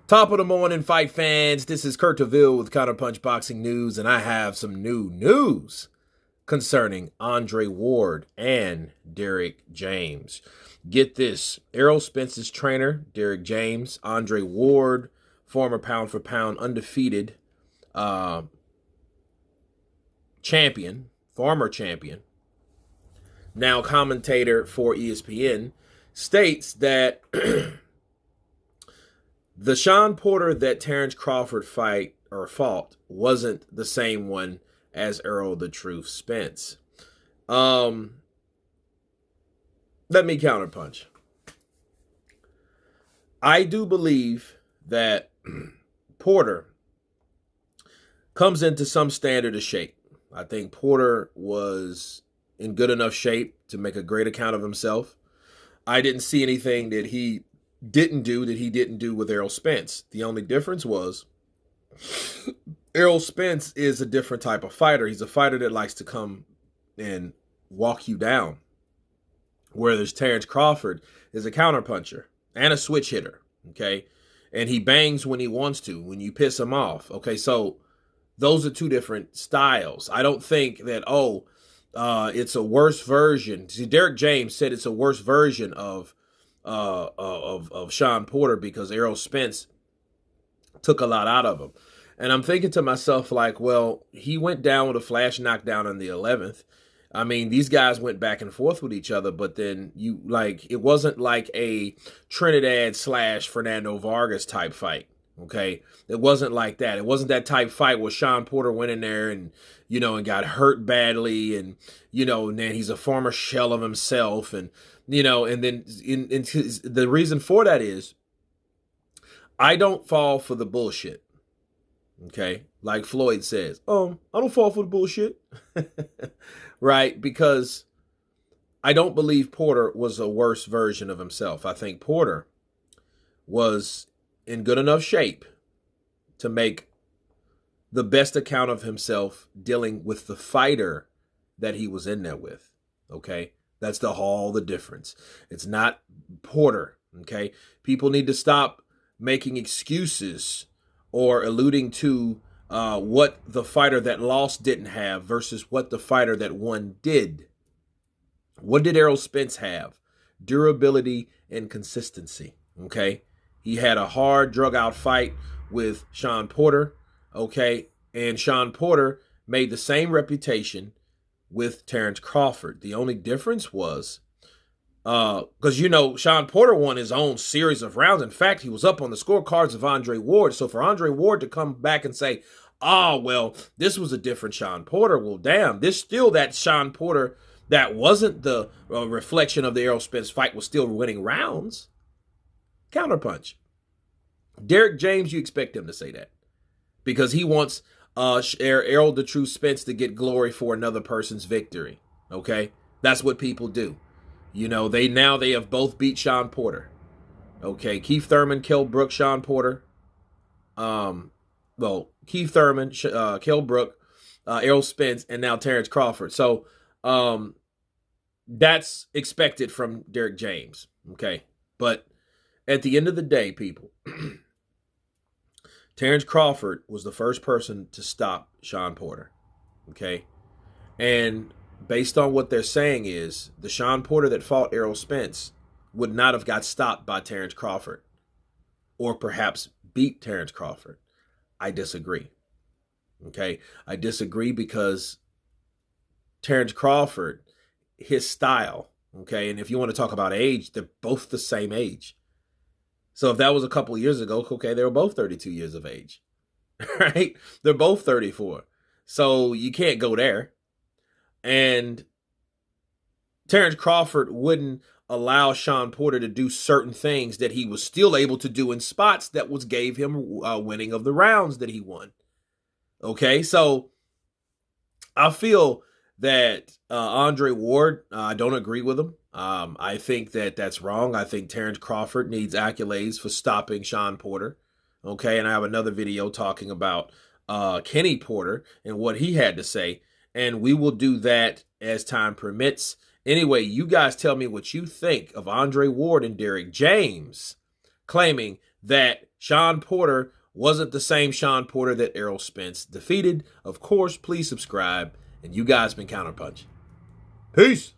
Top of the morning, fight fans. This is Kurt DeVille with Counterpunch Boxing News, and I have some new news concerning Andre Ward and Derrick James. Get this, Errol Spence's trainer, Derrick James, Andre Ward, former pound-for-pound undefeated champion, former champion, now commentator for ESPN, states that the Shawn Porter that Terrence Crawford fought wasn't the same one as Errol the Truth Spence. Let me counterpunch. I do believe that Porter comes into some standard of shape. I think Porter was in good enough shape to make a great account of himself. I didn't see anything that he didn't do with Errol Spence. The only difference was Errol Spence is a different type of fighter. He's a fighter that likes to come and walk you down. Whereas Terrence Crawford is a counterpuncher and a switch hitter, okay? And he bangs when he wants to, when you piss him off, okay? So those are two different styles. I don't think that, it's a worse version. See, Derrick James said it's a worse version of Shawn Porter because Errol Spence took a lot out of him. And I'm thinking to myself, like, well, he went down with a flash knockdown in the 11th. I mean, these guys went back and forth with each other, but then it wasn't like a Trinidad / Fernando Vargas type fight. Okay. It wasn't like that. It wasn't that type fight where Shawn Porter went in there and got hurt badly and then he's a former shell of himself. And, and then the reason for that is I don't fall for the bullshit. Okay. Like Floyd says, I don't fall for the bullshit. Right? Because I don't believe Porter was a worse version of himself. I think Porter was in good enough shape to make the best account of himself dealing with the fighter that he was in there with. Okay? That's all the difference. It's not Porter. Okay? People need to stop making excuses or alluding to what the fighter that lost didn't have versus what the fighter that won did. What did Errol Spence have? Durability and consistency. Okay? He had a hard, drug-out fight with Shawn Porter. Okay? And Shawn Porter made the same reputation with Terrence Crawford. The only difference was, because, Shawn Porter won his own series of rounds. In fact, he was up on the scorecards of Andre Ward. So for Andre Ward to come back and say, this was a different Shawn Porter. Well, damn, this still that Shawn Porter that wasn't the reflection of the Errol Spence fight was still winning rounds. Counterpunch. Derrick James, you expect him to say that because he wants Errol the True Spence to get glory for another person's victory. Okay? That's what people do. They have both beat Shawn Porter. Okay, Keith Thurman, Kell Brook, Shawn Porter. Keith Thurman, Kell Brook, Errol Spence, and now Terrence Crawford. So that's expected from Derrick James. Okay, but at the end of the day, people, Terrence Crawford was the first person to stop Shawn Porter. Okay, and based on what they're saying is the Shawn Porter that fought Errol Spence would not have got stopped by Terrence Crawford or perhaps beat Terrence Crawford. I disagree. Okay. I disagree because Terrence Crawford, his style, okay, and if you want to talk about age, they're both the same age. So if that was a couple of years ago, okay, they were both 32 years of age, right? They're both 34. So you can't go there. And Terrence Crawford wouldn't allow Shawn Porter to do certain things that he was still able to do in spots that gave him winning of the rounds that he won. Okay, so I feel that Andre Ward, I don't agree with him. I think that that's wrong. I think Terrence Crawford needs accolades for stopping Shawn Porter. Okay, and I have another video talking about Kenny Porter and what he had to say. And we will do that as time permits. Anyway, you guys tell me what you think of Andre Ward and Derrick James claiming that Shawn Porter wasn't the same Shawn Porter that Errol Spence defeated. Of course, please subscribe. And you guys been Counterpunch. Peace.